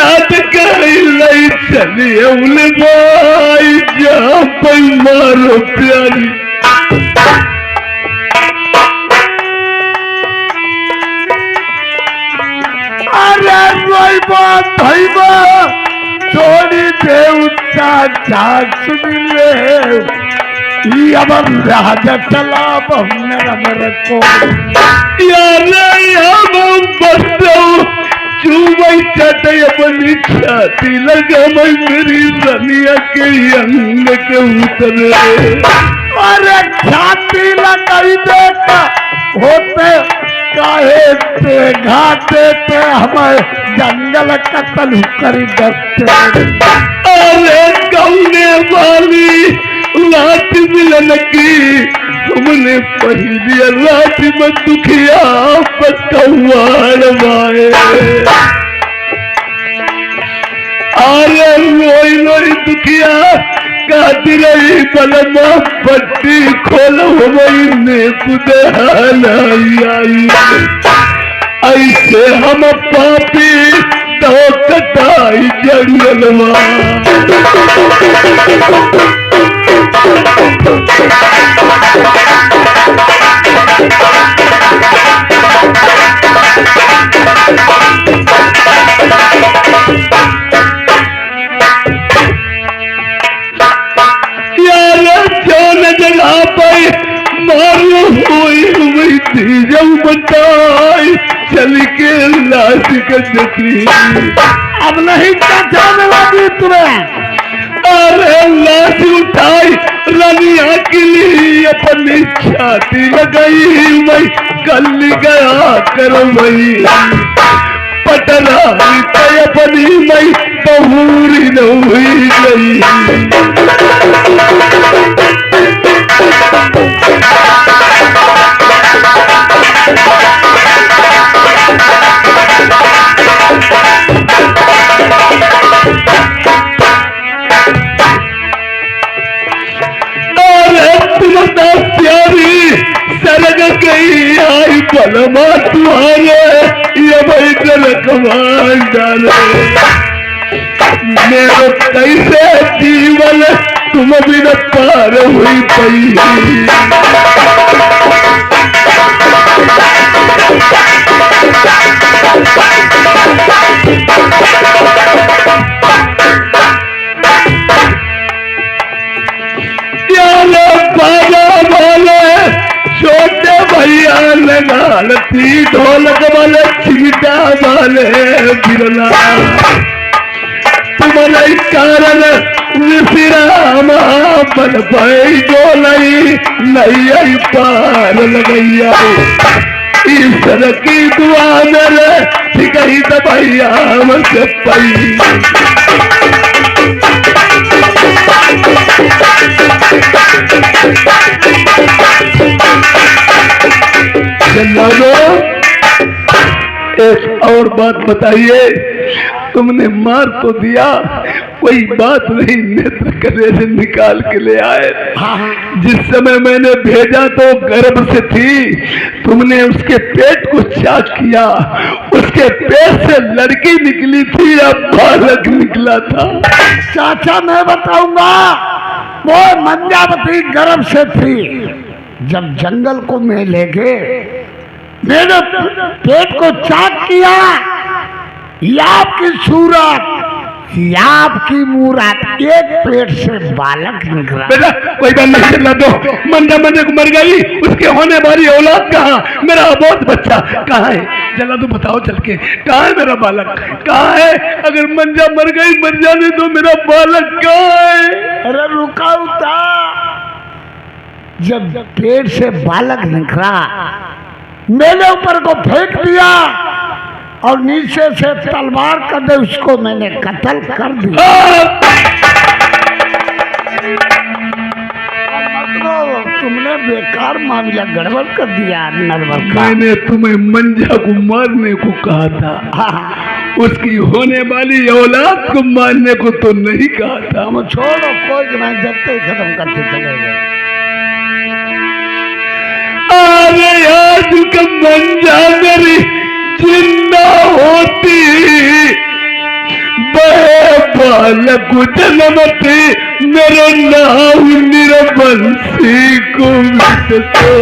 नाटक नहीं चलिए उले भाई जहाँ पर मारो प्यारी अरे कोई बात भाई छोड़ी दे उच्चा झाग सुनिले अब राजा चला हमने रमर को यार हम बच्चों चूमई चटे अपनी छाती लगा मैं मेरी रनिया के अंग के उतरे अरे छाती लगाई देखा होते काहे ते घाटे ते हमें जंगल कतल करी दत्ते अरे कौने वाली लाठी मिलन की हमने पहली लाठी में दुखिया पकवाड़ माए अरे रोई रोई दुखिया काटी रही बलमा पट्टी खोलो ने आई ऐसे हम पापी तो कटाई जंगलवा जगह पर मारू हुई थी जब बताई चल के लाश की अब नहीं जाने लगी तुम्हें अरे लाश उठाई रनिया के लिए अपनी छाती लगाई मैं कल गया कर मई पटना अपनी मई बहुरी न हुई गई प्यारी सरग गई आई बलमा तुम्हारे ये भाई कमान डाले मेरे कैसे जीवन तुम भी न पार हुई पई छोटे भैया लगालती ढोलक वाले छीटा वाले बिरला तुम्हारे कारण विश्राम बन पाई डोलई नहीं पार लगैया ईश्वर की दुआ मेरे ठिकही दबैया से पई एक और बात बताइए तुमने मार तो दिया कोई बात नहीं नेत्र करे से निकाल के ले आए जिस समय मैंने भेजा तो गर्भ से थी तुमने उसके पेट को चाक किया उसके पेट से लड़की निकली थी या बालक निकला था चाचा मैं बताऊंगा वो मंजावती गर्भ से थी जब जंगल को मैं ले गए मेरे पेट को चाक किया या आपकी सूरत या आपकी मूरत एक पेट से बालक निकला बेटा कोई बात नहीं चला दो मंजा मंजे को मर गई उसके होने वाली औलाद कहाँ मेरा बहुत बच्चा कहाँ है जला तो बताओ चल के कहाँ है मेरा बालक कहाँ है अगर मंजा मर गई मर जाने तो मेरा बालक कहाँ है अरे रुका उता जब पेट से बालक निकला मेरे ऊपर को फेंक दिया और नीचे से तलवार कर दे उसको मैंने कत्ल कर दिया तुमने बेकार मामला गड़बड़ कर दिया नरवर का मैंने तुम्हें मंजा को मारने को कहा था उसकी होने वाली औलाद को मारने को तो नहीं कहा था हम छोड़ो कोई नहीं जब तक खत्म करते चले गए अरे आज का मंजा मेरी जिंदा होती बालक जनमते मेरो नाम निरबंसी को मिटतो।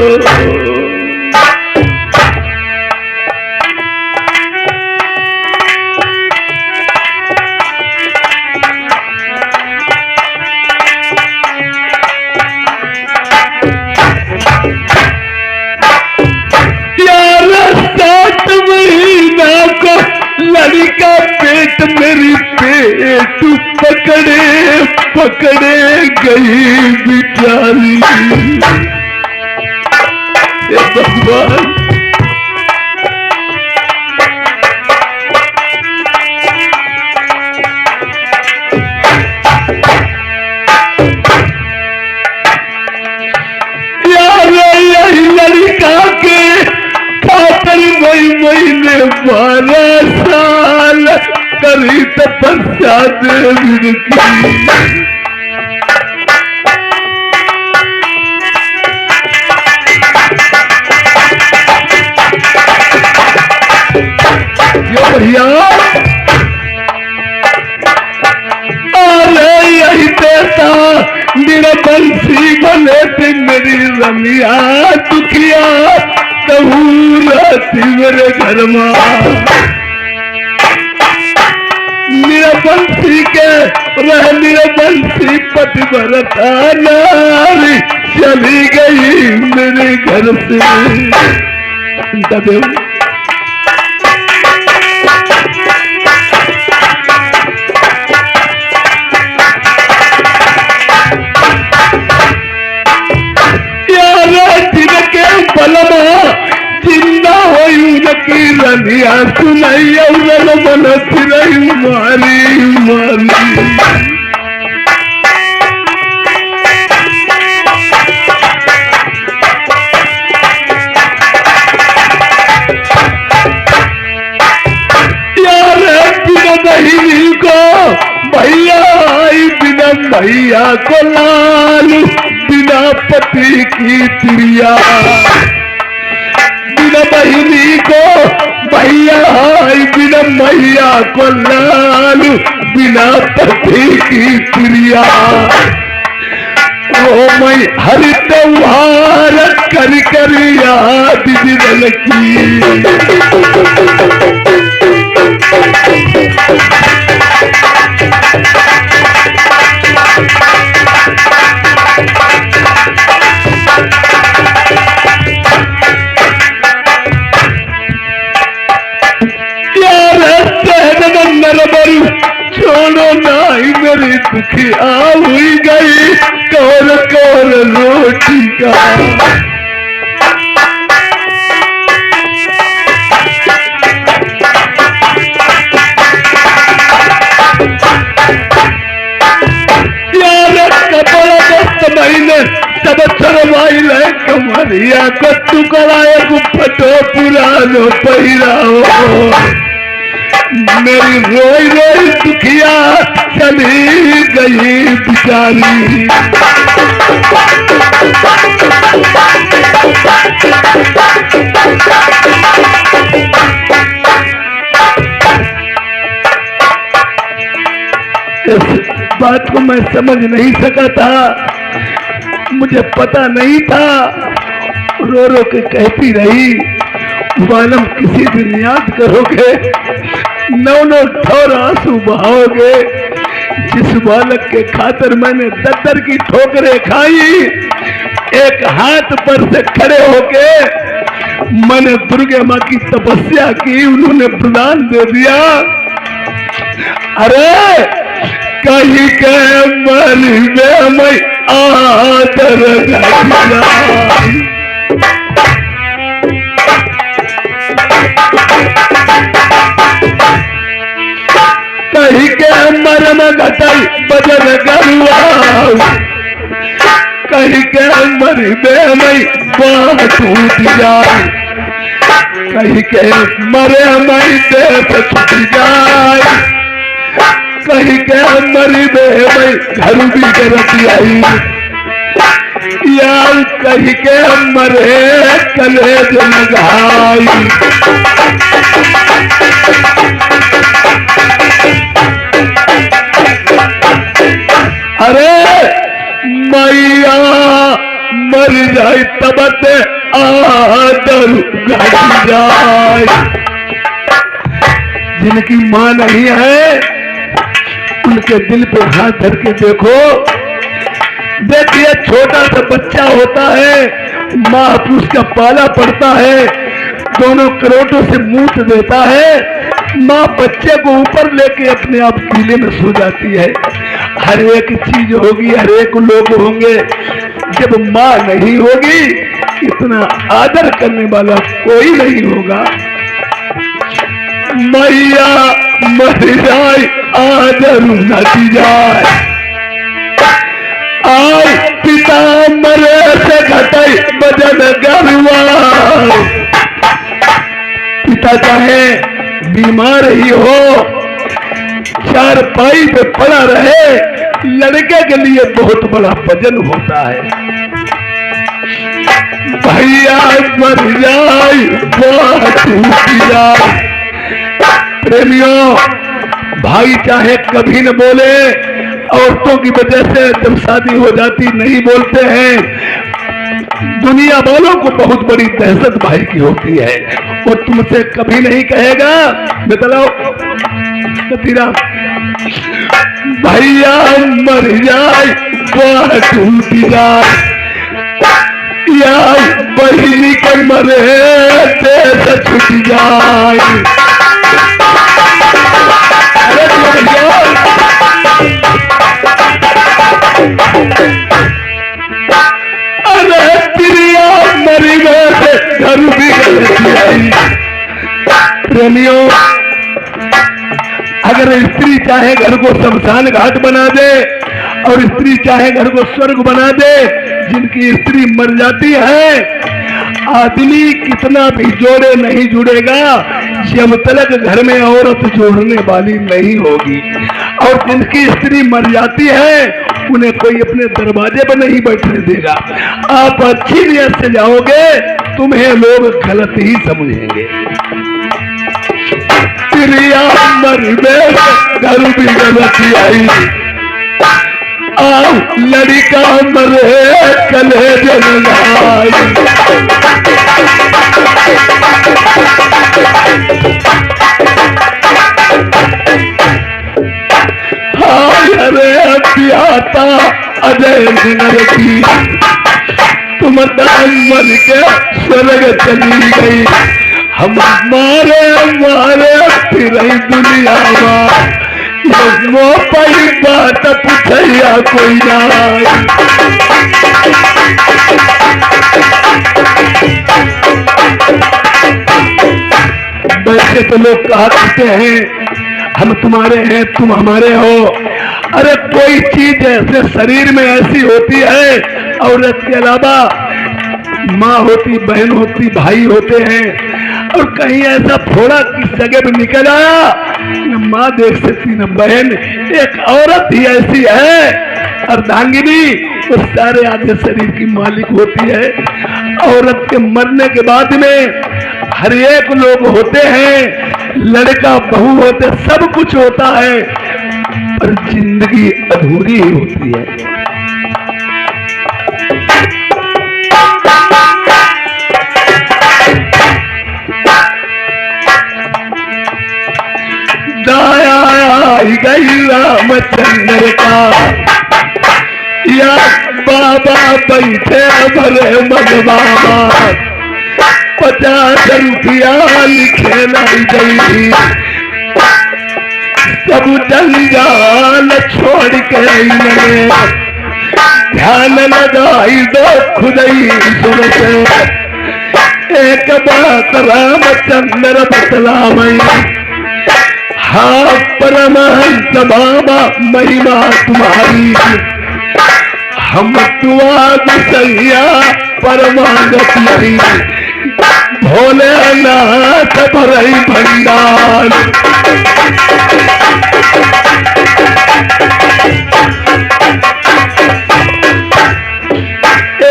लड़का पेट मेरी पेट पकड़े पकड़े गई बिचारी। भगवान यार यही लड़का के महीने 12 साल करी तपस्या देवी की। भैया अरे यही देता निरबंसी भले थे मेरी रमिया दुखिया मेरे घर में निरबंसी के रह निरबंसी पतिव्रता नारी चली गई मेरे घर से। जिंदा होई उनकी रनिया सुनाई उन मन फिरई मारी मारी। यार बिना बहिनी को भैया आई बिना भैया को लाल बिना पति की प्रिया। बिना बहिनी को भैया बिना मैया को लालू बिना पति की प्रिया। वो मैं हर त्योहार कर याद दिल की। छोड़ो नाई मेरी दुखिया हुई गई कौर कौर रोटी का। यार कपड़ा दस्त महीने सब चरवाइल कमरिया को टुकड़ा फटो पुरानो पहिराओ। मेरी रोई रोई दुखिया चली गई बिचारी। इस बात को मैं समझ नहीं सका था, मुझे पता नहीं था। रो रो के कहती रही मालूम किसी दिन याद करोगे 9 ठोर आंसू बहाओगे। जिस बालक के खातिर मैंने 10 की ठोकरें खाई, एक हाथ पर से खड़े होके मैंने दुर्गा माँ की तपस्या की, उन्होंने प्रदान दे दिया। अरे कहीं के मरी में मैं आदर कहीं के मरम घटल बजन गरुआ, कहीं के मरी में मैं बाह टूट जाए, कहीं के मरे मैं देश छूट जाए, कहीं के मरी में मैं घर भी गरत आई, यार कहीं के मरे कलेज लगाई। अरे मैया मर जाए तब ते आदर घट जाए। जिनकी मां नहीं है उनके दिल पे हाथ धर के देखो। देखिए छोटा सा बच्चा होता है, माँ उसका पाला पड़ता है, दोनों करोटों से मूत देता है, माँ बच्चे को ऊपर लेके अपने आप कीले में सो जाती है। हर एक चीज होगी, हर एक लोग होंगे, जब माँ नहीं होगी इतना आदर करने वाला कोई नहीं होगा। मैया मर जाए आदर नची जाए, आय पिता मरे से घटाई बदन गरवा। पिता चाहे बीमार ही हो, चारपाई पे पड़ा रहे, लड़के के लिए बहुत बड़ा वजन होता है। भैया मर जाए बात टूट जाए। प्रेमियों, भाई चाहे कभी न बोले, औरतों की वजह से जब शादी हो जाती नहीं बोलते हैं। दुनिया वालों को बहुत बड़ी दहशत भाई की होती है, वो तुमसे कभी नहीं कहेगा बताओ तीरा भैया मर जाए बात टूट जाए, या बहिनी के मरे देश छूट जाए। अरे प्रिया मरी गए घर भी गई। प्रेमियों, अगर स्त्री चाहे घर को शमशान घाट बना दे और स्त्री चाहे घर को स्वर्ग बना दे, जिनकी स्त्री मर जाती है आदमी कितना भी जोड़े नहीं जुड़ेगा जब तक घर में औरत जोड़ने वाली नहीं होगी। और जिनकी स्त्री मर जाती है उन्हें कोई अपने दरवाजे पर नहीं बैठने देगा। आप अच्छी नियत से जाओगे, तुम्हें लोग गलत ही समझेंगे। प्रिया मरी में घर भी गलत आई, लड़का मरे कले जलाई। अरे पियाता अजय सिंह की तुम मन के स्वर्ग चली गई, हमारे फिर दुनिया पई बात पूछैया कोई ना। वैसे तो लोग कहा करते हैं हम तुम्हारे हैं तुम हमारे हो। अरे कोई चीज ऐसे शरीर में ऐसी होती है, औरत के अलावा माँ होती, बहन होती, भाई होते हैं, और कहीं ऐसा फोड़ा किस जगह पे निकल आया, न माँ देख सकती न बहन, एक औरत ही ऐसी है अर्धांगिनी, वो सारे आधे शरीर की मालिक होती है। औरत के मरने के बाद में हर एक लोग होते हैं, लड़का बहू होते, सब कुछ होता है, पर जिंदगी अधूरी ही होती है। गई रामचंद्र का या बाबा बैठे भरे मगबाबा, 50 रुपया लिखे लाई गई, सब जंजाल छोड़ के इन्हें ध्यान लगाई दो खुदई सुन से। एक बात रामचंद्र बतलावई, हाँ परमहंस बाबा महिमा तुम्हारी, हम दुआ गुसैया परमागति, भोलेनाथ भरई भंडार।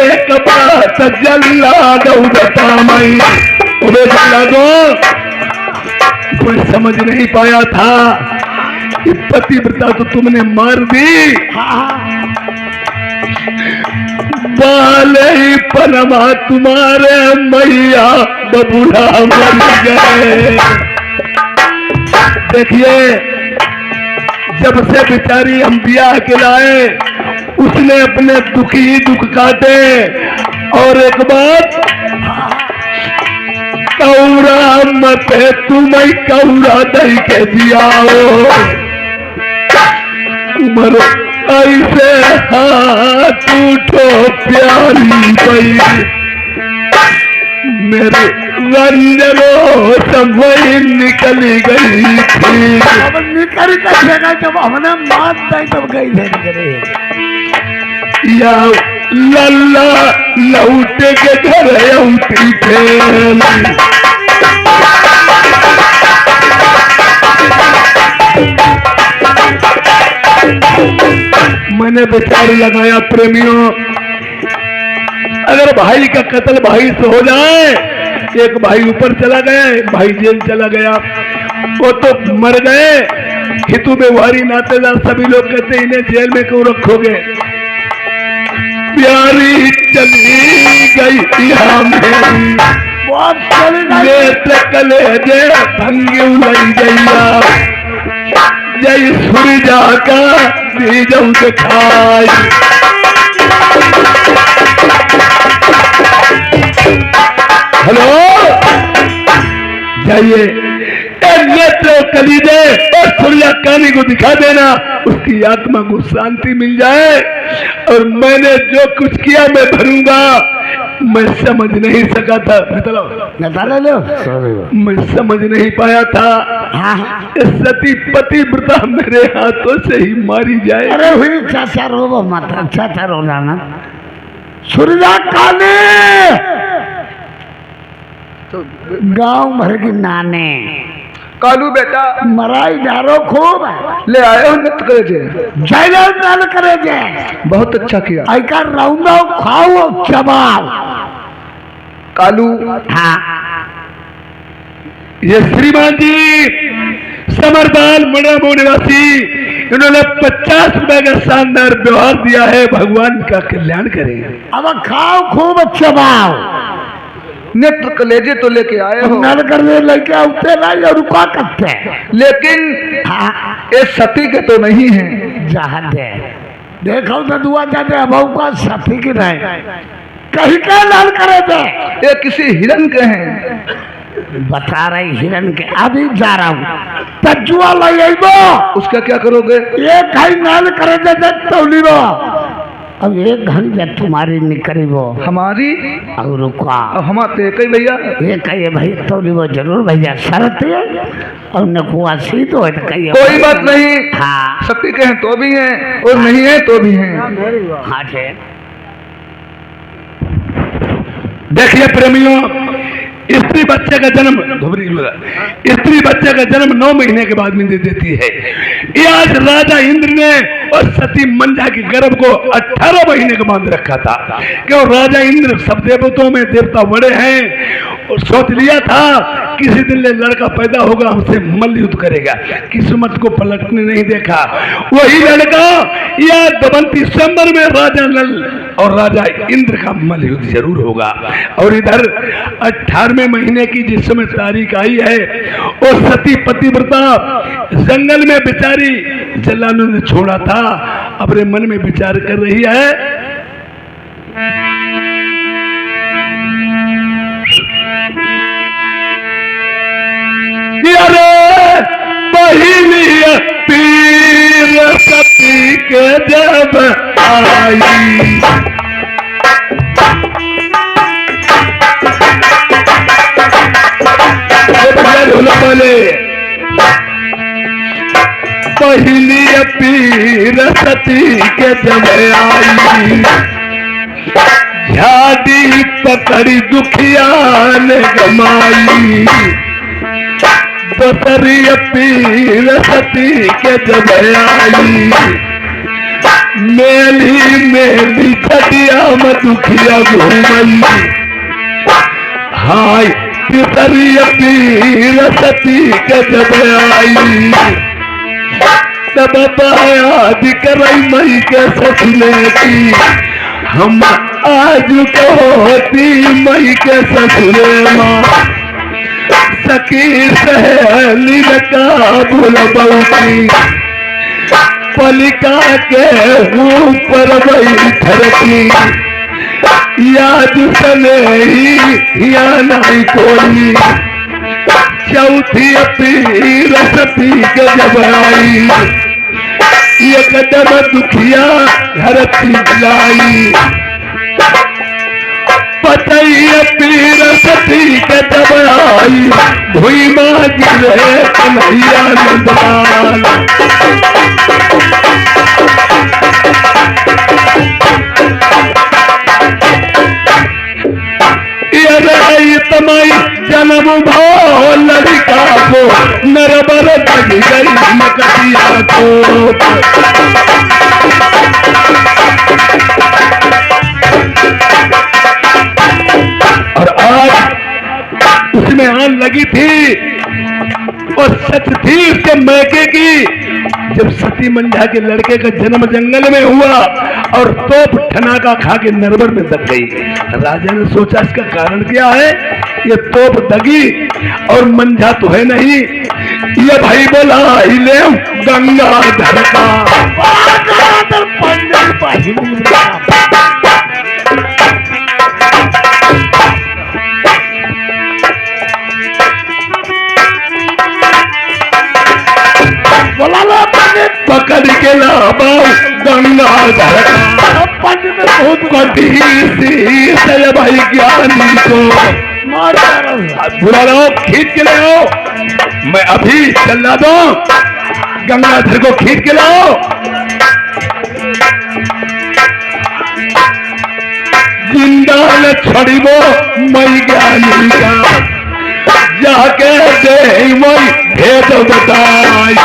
एक बात जल्ला दो बतामई, उन्हें जल्ला दो कोई समझ नहीं पाया था कि पतिव्रता तो तुमने मार दी, बाले ही पनमा तुम्हारे मैया बबूढ़ा मर गए। देखिए, जब से बेचारी हम ब्याह के लाए, उसने अपने दुख ही दुख काटे। और एक बात, कौरा मत है तुम्हें कौरा दई के दियाओ, मरो ऐसे हाथ उठो प्यारी बई, मेरे रंजनो समय निकली गई थी। अब निकल कर जब हमने मात दी तब गई थे या लल्ला लौट के घर औती खेल। मैंने विचार लगाया प्रेमियों, अगर भाई का कत्ल भाई से हो जाए, एक भाई ऊपर चला गया, एक भाई जेल चला गया, वो तो मर गए। हितू व्यवहारी नातेदार सभी लोग कहते हैं इन्हें जेल में क्यों रखोगे। प्यारी चली गई मेरी, कलेजे भंगी उलई गैया, जय सूरजा का बीजम दिखाई। हेलो, जाइए नेत्र कलीजे और सूर्या कानी को दिखा देना, उसकी आत्मा को शांति मिल जाए। और मैंने जो कुछ किया मैं भरूंगा। मैं समझ नहीं सका था, मैं समझ नहीं पाया था सती पतिव्रता मेरे हाथों से ही मारी जाए। अरे हुई चाचा रो मत, चाचा रो जाना। सूर्या कानी तो गांव भर की नाने कालू बेटा मराई डारो खूब ले आए हो नृत्य करे जे, जय करे जे। बहुत अच्छा किया। आई का राउंडा खाओ चबाओ। कालू हाँ, ये श्रीमान जी समरदाल मणिमो निवासी, इन्होंने 50 रुपए का शानदार व्यवहार दिया है। भगवान का कल्याण करें। अब खाओ खूब चबाओ। नेत्र कलेजे तो लेके आए हो, नल करने लेके आते ना, ये रुका करते। लेकिन हाँ, ये सती के तो नहीं है। जहाँ दे देखो तो दुआ जाते अब का सती की रहे कहीं क्या लाल करे थे। ये किसी हिरन के हैं। बता रही हिरन के, अभी जा रहा हूँ तजुआ लगेबो। उसका क्या करोगे? ये कहीं नाल करे थे तौली वो। अब एक घड़ी जब तुम्हारी निकली वो हमारी और रुका हमारे कई भैया ये कहिए भाई तौली वो जरूर भैया शरत है और नकुआ सी तो है कहिए कोई बात नहीं। हाँ, सती के हैं तो भी हैं और नहीं है तो भी हैं। हाँ थे। देखिए प्रेमियों, स्त्री बच्चे का जन्म स्त्री बच्चे का जन्म 9 महीने के बाद में दे देती है। ये आज राजा इंद्र ने और सती मंजा की गर्भ को 18 महीने का बांध रखा था। क्यों? राजा इंद्र सब देवताओं में देवता बड़े हैं और सोच लिया था किसी दिन ले लड़का पैदा होगा, हमसे मल्ल युद्ध करेगा। किस्मत को पलटने नहीं देखा। वही लड़का या 29 दिसंबर में राजा नल और राजा इंद्र का मल्ल युद्ध जरूर होगा। और इधर 18वें महीने की जिस समय तारीख आई है और सती पतिव्रता जंगल में बेचारी जलालू ने छोड़ा था, अपने मन में विचार कर रही है। अरे पहली पीर सती के जब आई, बोले पहली पीर सती के जब आई, झाड़ी पकड़ी दुखिया ने गमाई। दूसरी पीर सती के जब आई, मेली मेली छटिया में दुखिया घूमई। हाय तीसरी पीर सती के जब आई, तब याद करई मई के ससुरे की हम आज को होती मई के ससुरे माँ सखी सहेली काबुल बहुती पलिका के ऊपर बैठर की याद सने ही या नहीं कोई चौथी पीर सती के जब आई ये कदम दुखिया घर थी लाई पतई पीर सती के जब आई भुई माँ गिरे कन्हैया नंदलाल तमाई जन्म भाव लड़का को नरबर जग गई मकतिया को और आज उसमें आन लगी थी और सच थी उसके मैके की जब सती मंझा के लड़के का जन्म जंगल में हुआ और तोप ठनाका खा के नरबर में दब गई। राजा ने सोचा इसका कारण क्या है, ये तोप दगी और मंझा तो है नहीं, ये भाई बोला ले गंगाधर का पकड़ के लाओ गंगाधर का बहुत कठिन भाई ज्ञानी को बुला लो खींच के ले आओ, मैं अभी चला दो गंगाधर को खींच के लाओ। जिंदा न छोड़ी वो मई ज्ञानी का जाके दे वही भेद बताई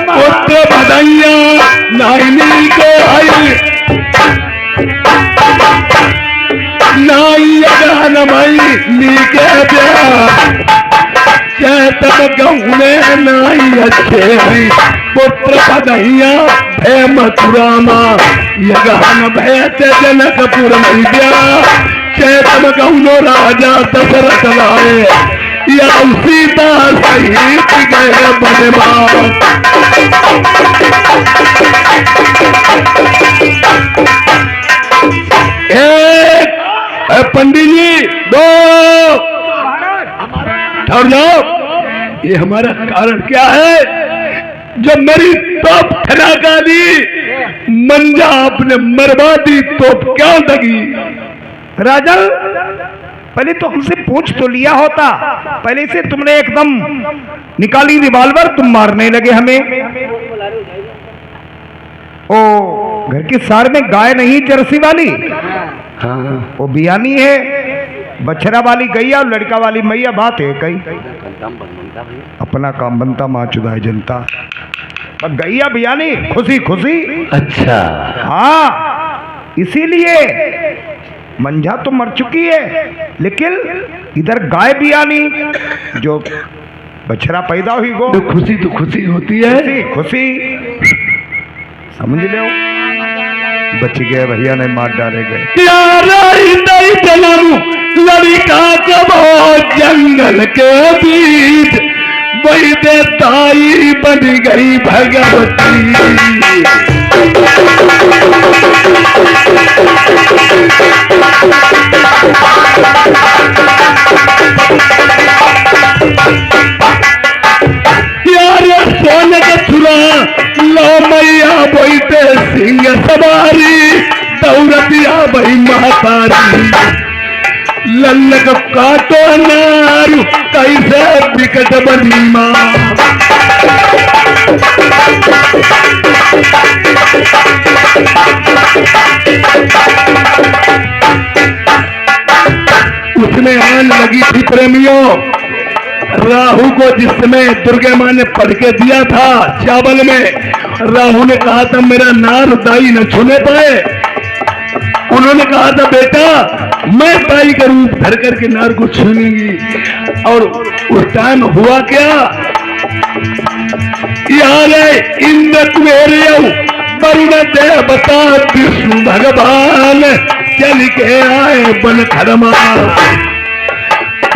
पुत्र बधैया नाइनी के आई नाई अगहन मई नीके प्यार चैतन गऊ में नाई अच्छे हैं पुत्र बधैया भय मथुरामा यगहन भय जनकपुर में गया चैतन गऊ राजा दशरथ लाए या सीता सहित गए बनवास एक पंडित जी दो ठहर जाओ, ये हमारा कारण क्या है जो मेरी तोप ठनाका दी मंजा आपने मरवा दी तोप क्यों दगी? राजन पहले तो हमसे पूछ तो लिया होता, पहले से तुमने एकदम निकाली रिवॉल्वर, तुम मारने लगे हमें। ओ घर के सार में गाय नहीं जर्सी वाली, हाँ वो बियानी है, बछरा वाली गैया और लड़का वाली मैया, बात है कई अपना काम बनता माँ चुदाए जनता, गैया बियानी खुशी खुशी। अच्छा हाँ इसीलिए मंझा तो मर चुकी है, लेकिन इधर गाय बियानी जो बछड़ा पैदा हुई गो तो खुशी होती है, खुशी समझ लो। बच गए भैया ने मार डाले गए। लड़का जब हो जंगल के बीच वही देताई बन गई भगवती। यार सोने का छुरा लो मैया बोलते सिंह सवारी दौड़तिया भाई महतारी लल्लक काटो नारू कैसे विकट बनी माँ। उसमें आन लगी थी प्रेमियों, राहु को जिस समय दुर्गा माँ ने पढ़ के दिया था चावल में, राहु ने कहा था मेरा नार दाई न छूने पाए। उन्होंने कहा था बेटा मैं बाई का रूप धर करके नार को छूनूंगी। और उस टाइम हुआ क्या, यार इंद्र कुबेर वरुण देवता विष्णु भगवान चल के आए बन खरमा,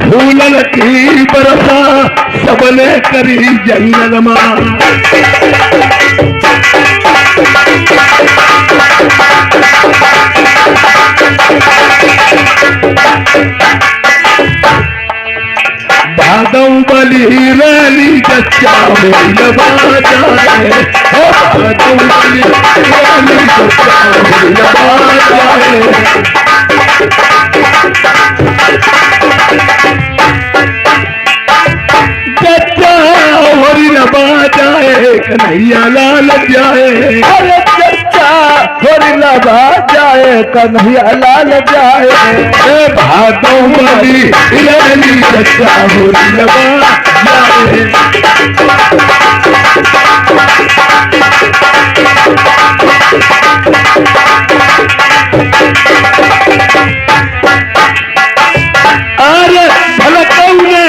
फूलन की बरसा सबने करी जंगल मां। भादौ बली रानी जच्चा होइल बाजाए, भादौ बली रानी जच्चा होइल बाजाए। जच्चा होइल बाजाए कन्हैया लाल जाए, अरे चच्चा होइल बाजाए कन्हैया लाल जाए। भादौ बली रानी जच्चा होइल बाजाए। अरे भलकौने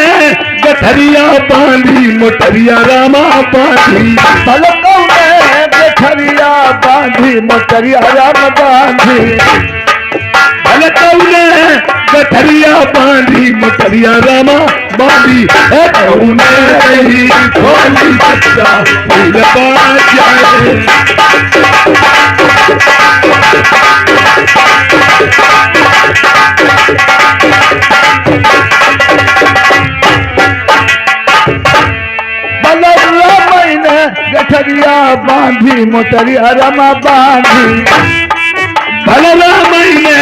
गठरिया बांधी मोटरिया रामा बांधी, भलकौने गठरिया बांधी मोटरिया राम बांधी। भलकौने गठरिया बांधी मोटरिया रामा बांधी। कौने रही खोली बच्चा फूल बाजाए। गठरिया बांधी मोटरिया रमा बांधी। भलरामाई ने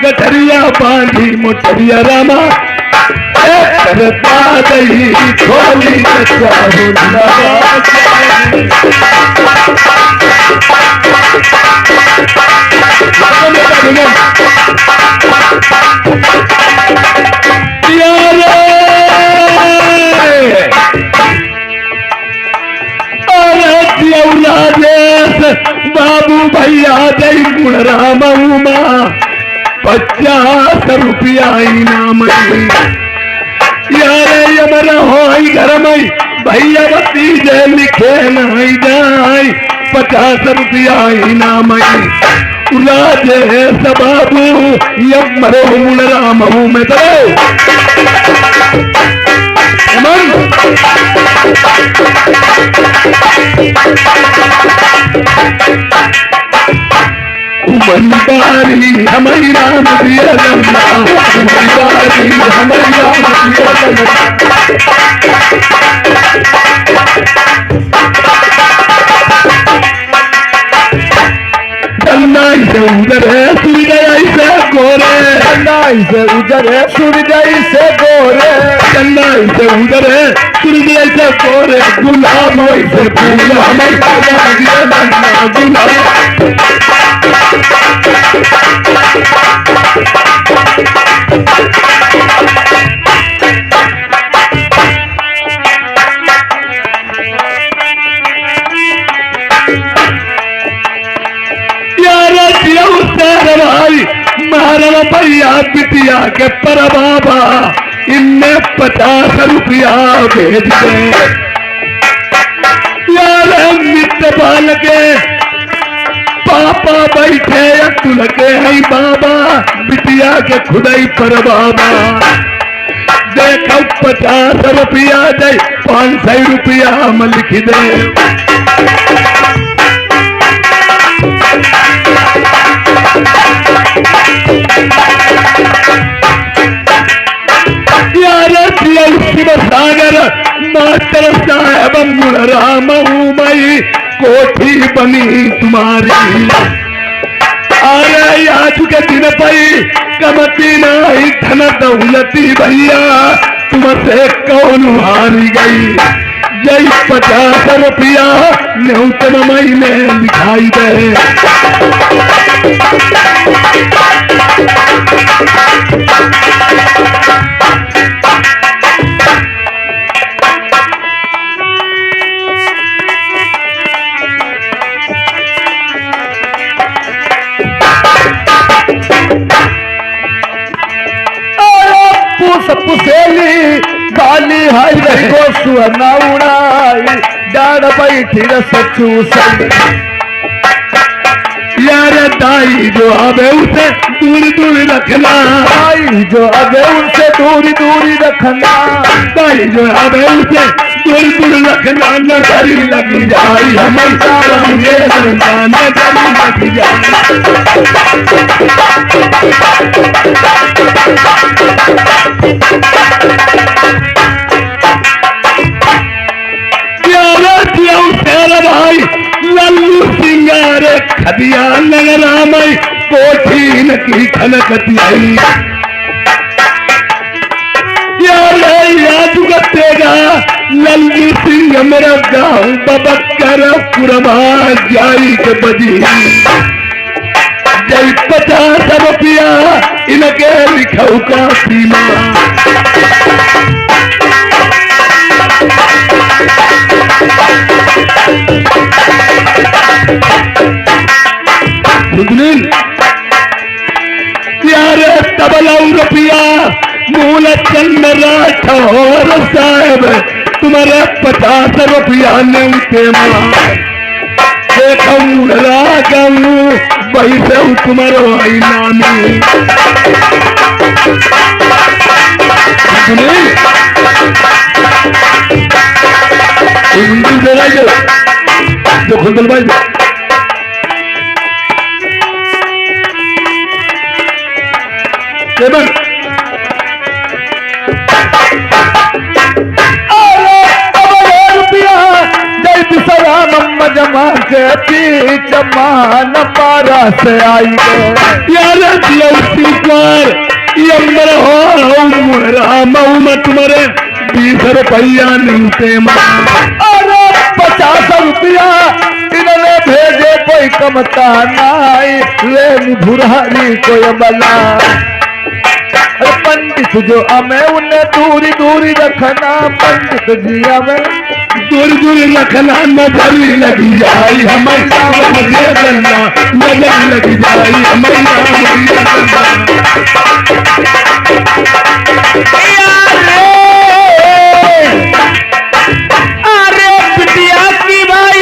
गठरिया बांधी मोटरिया रामा, करता दही खोली बच्चा फूल बाजाए। बाबू भैया जय गुण राम उमा 50 रुपया इनाम। यारे यमन हो घर में भैया बती जय लिखे नहीं जाए 50 रुपया इनाम। राजे बाबू यमरो गुण राम में तो उमंदारी हमारी राम दिया लम्बा, उमंदारी हमारी राम दिया लम्बा। चन्नाई से उधर है सूरज से गोरे, चन्नाई से उधर है सूरज से गोरे। चन्नाई से उधर है सूरज से गोरे। गुलाब से फूल हमारी राम दिया लम्बा, गुलाब। महाराणा भैया बिटिया के पर बाबा इनने 50 रुपया भेज दे। यार मित्र बाल के पापा बैठे अतुल के है बाबा बिटिया के खुदाई पर बाबा। देखो 50 रुपया दे 500 रुपया हम लिख दे। शिव सागर मास्टर साहब गुण राम मई कोठी बनी तुम्हारी। अरे आज के दिन पई कमती नहीं धन दौलती भैया तुमसे कौन हारी गई। जय 50 रुपया न्यूतन महीने लिखाई दे। सपुसेली बाली हाई रही गो सुहना उड़ाई डाड़ बैठी रसचू सली यार दाई जो आवे उसे दूरी दूरी रखना, दाई जो आवे उनसे दूरी दूरी रखना, दाई जो आवे उसे दूरी दूरी रखना, नजर लगी जाए हमेशा रंगे रंगा नजर लगी जाए। तेरा भाई लल्लू सिंगारे खदिया नगरामई कोठी न की खनकती आई याद गतेगा लल्लू सिंह मेरा गाँव बबकर पुरमा जाई के बजी जय 50 रुपया इनके लिखाऊ का सीमा यारे तबला रुपया मूल चंद राठौर साहब तुम्हारे 50 रुपया ने उठे देखूं रागू वही से तुम्हारो इनामी जो खुदल भाई केवल जमा के पीछ मान पारा से आई गए यार तुम्हारे 20 रुपया मिलते अरे 50 रुपया इन्होंने भेजे कोई कमता नाई ले भुरारी कोई बला पंडित जो हमें उन्हें दूरी दूरी रखना पंडित जी हमें दूरी दूरी रखना नजर लगी जाए हमारा नजर लगी जाए अरे बिटिया की भाई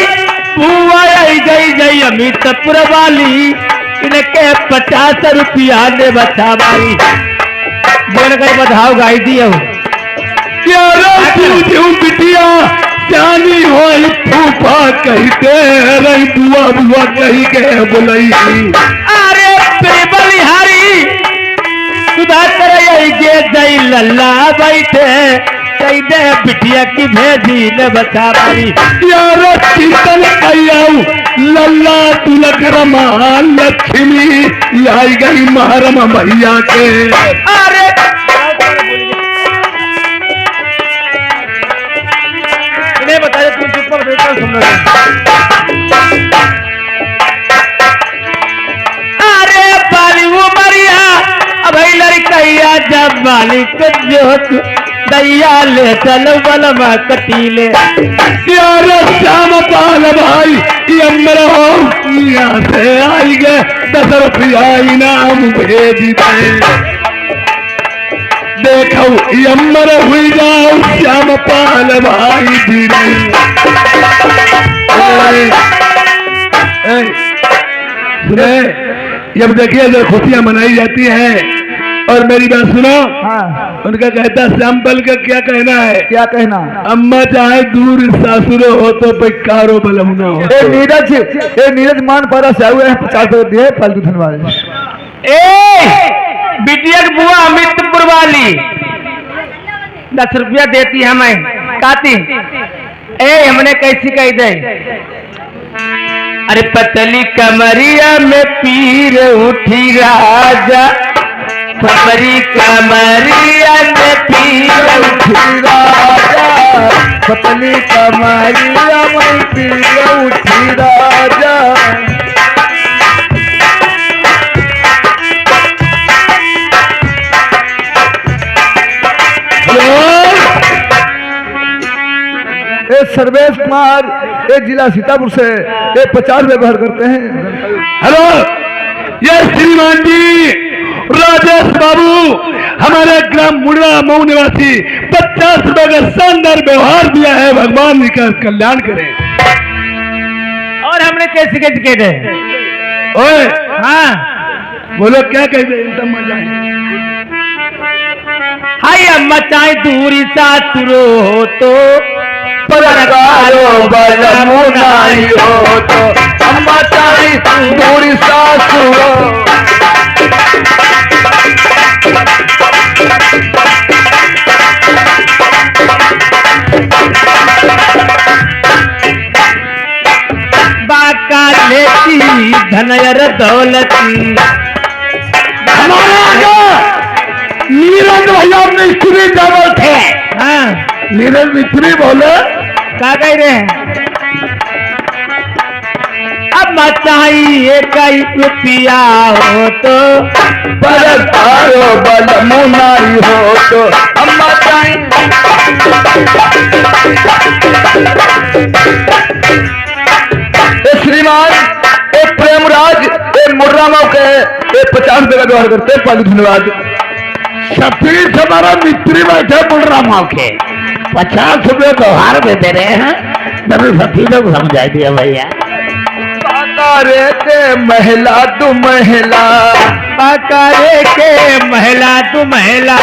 बुआ आई गई अमितपुर वाली इनके 50 रुपया ने बचा भाई बोल कर बधाओ गाई दियो बिटिया जानी हो फूफा कहते रही बुआ बुआ कही के बोलई अरे बलिहारी सुधार कर गे जई लल्ला बैठे कही दे बिटिया की भेजी ने बचा भाई यारो चिंतन आऊ लल्ला तुलक रमा लक्ष्मी आई गई महरम भैया के अरे बता दे तुम चुप कर बैठो सुन अरे बाली वो मरिया अब लड़कैया जब मालिक जोत दैया ले चल बलमा कटीले यार श्याम पाल भाई ये मेरा यहाँ से आई गए 10 रुपया इनाम भेज दे देखो यमर हुई जाओ श्याम पाल भाई धीरे सुने जब देखिए जब खुशियां मनाई जाती हैं और मेरी बात सुनो उनका कहता श्यामपल का क्या कहना है क्या कहना अम्मा चाहे दूर सासुर हो तो बेकारो बलम ना हो नीरज मान पारा से हुए हैं 50 रुपये फालतू धनवाद बिटिया की बुआ अमितपुर वाली 10 रुपया देती हमें काती हमने कैसी कही दे अरे पतली कमरिया में पीर उठी राजा पतली कमरिया में पीर उठी राजा पतली कमरिया में पीर उठी राजा सर्वेश कुमार एक जिला सीतापुर से 50 रुपये व्यवहार करते हैं। हेलो ये श्रीमान जी राजेश बाबू हमारे हमारे ग्राम मुर्रा मऊ निवासी 50 रुपए का शानदार व्यवहार दिया है। भगवान का कल्याण करें। और हमने कैसे कैसे कह दे? ओए हाँ बोलो क्या कहते हैं? एकदम मजा है। हाय अम्मा चाहे दूरी सातुरो हो तो परकारो बलमुनाई हो तो अम्मा चाहे दूरी सासुरो। बाका लेती धनयर दौलती। हमारे आगे नीरज भैया मिस्त्री डबल थे। हाँ नीरज मिस्त्री बोले क्या कह रहे हैं? अब चाहिए कई रुपया हो तो परकारो बलमुनाई हो तो अम्मा चाहे। श्रीमान एक प्रेमराज एक मुर्रा मऊ के 50 रुपए का व्यवहार करते हैं। पाली धन्यवाद। सतीश हमारा मिस्त्री बैठे मुर्रा माँ के 50 रुपए व्यवहार में दे रहे हैं। तभी सती लोग समझाई दिया भैया। बाकारे के महिला तू महिला। बाकारे के महिला तू महिला।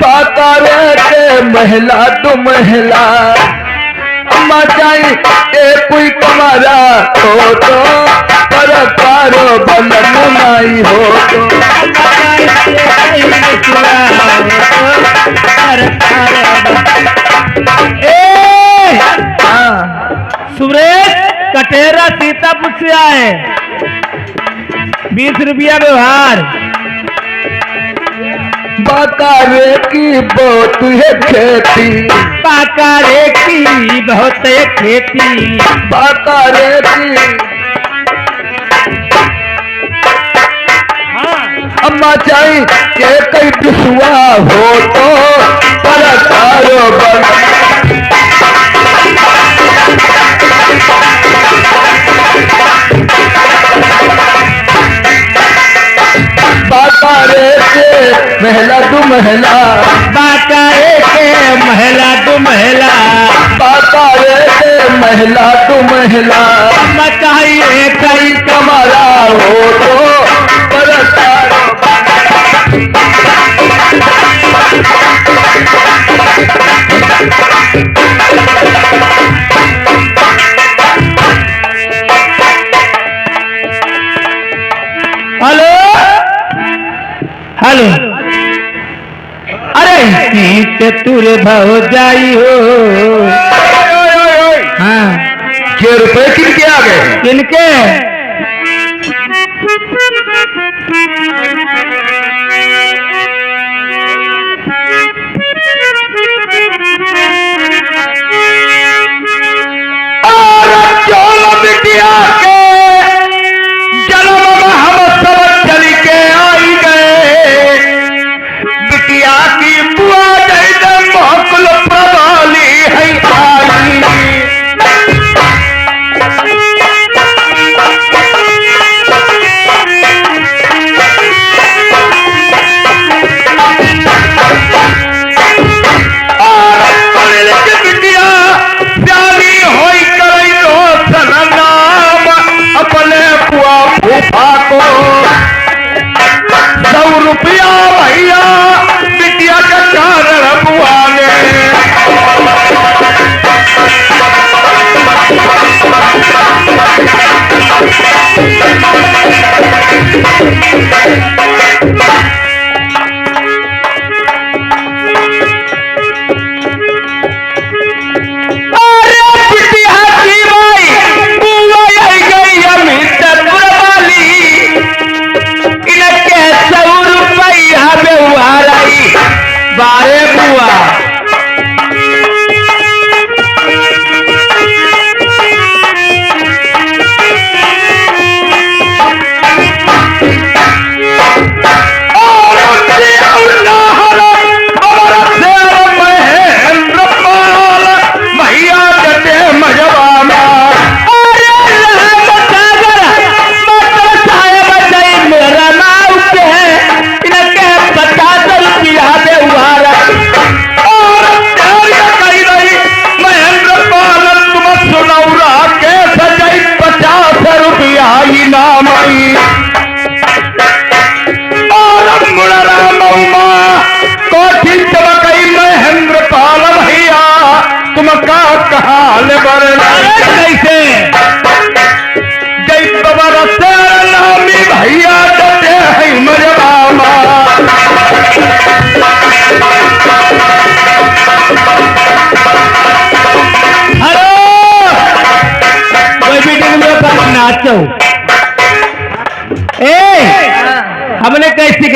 बाकारे के महिला तू महिला। अम्मा चाहे कोई कमारा हो तो परकारो बलमुनाई हो तो। सुरेश कटेरा सीतापुर से आए 20 रुपया व्यवहार। बाकारे की बहुत है खेती। बाकारे की बहुत है खेती। बाकारे की अम्मा चाहे के कई बिसुआ हो तो परकारो बाकारे के महिला तू महिला। बाकारे के महिला तू महिला। बाकारे के महिला तू महिला। चाहिए कई कमारा हो तो परकारो। Hello hello. अरे के तुर भाव जाई हो। हाँ 6 रुपए किनके आ गए? किनके? बिटिया के जन्म में हम सब चल के आई गए। बिटिया की बुआ जैसे मोहकुल प्रवाली है आई।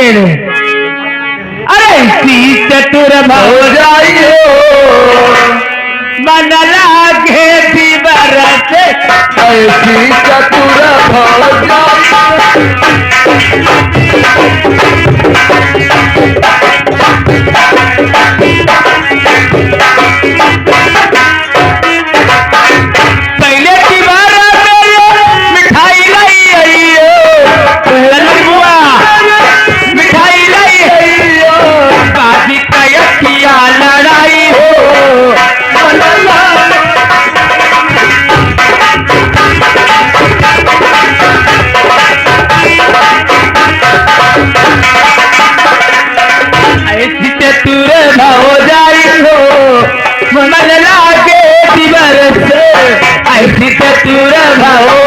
मेरे अरे इसी चतुर भाव जाइयो मन लागे दीवार से ऐसी चतुर भौजा पहले दीवार में मिठाई लाई ललुआ मिठाई लाई बाजी कया लड़ाई ऐसी चतुर हो जाई हो मन लागे दीवार से ऐसी चतुर भाओ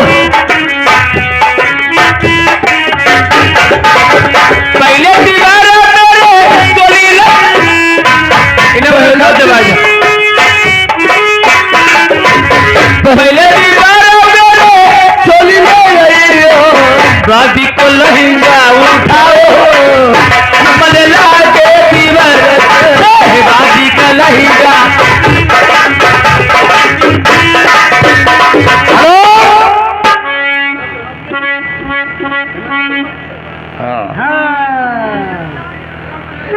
पहले दीवार मेरे गोली पहले दीवार मेरे चोली बाजी को लहंगा उठाओ मन लागे दीवार से बाजी का लहंगा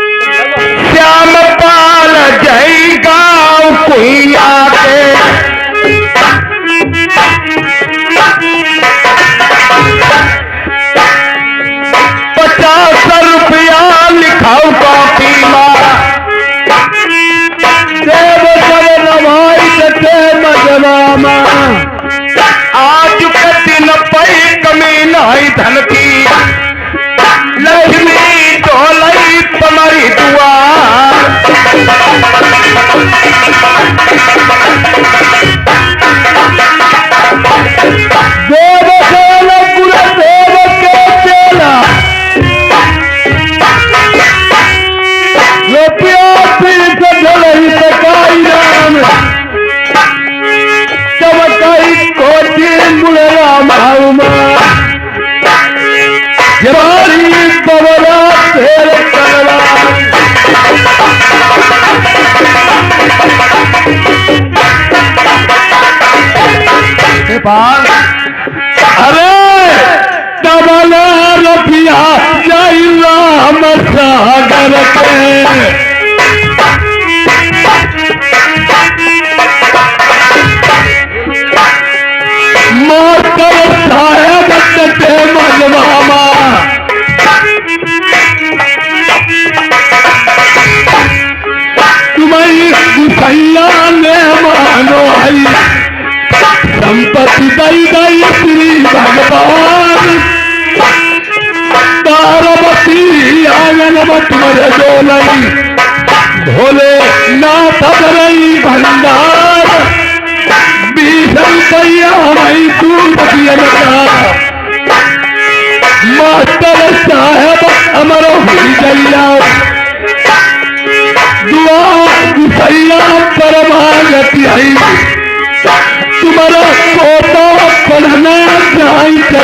श्याम पाल जय गाँव कोई आके ₹50 लिखाऊ कॉपी मारा देव सब नवाई सटे मजबामा आज के दिन पई कमी नहीं धन की लक्ष्मी डोलई तुम्हारी दुआर देव सेल गुरुदेव के चेला रुपया पीठ ढलई सकाई राम चमकाई कोटी मुड़रा माउमा जवारी बवरा तेल करला अरे डबला रुपया जय राम सागर के मोटर साहेब कटे मनवामा तुम्हारी गुसैया ने मानो आई संपत्ति दई दई श्री भगवान तारवती आंगन मत मरे डोलई भोले नाथ बरई भंडार भैया हमारी तू बतियन का मास्टर साहब अमर हुई जैया दुआ भैया परमागति आई तुम्हारा पोता पढ़ना चाहिए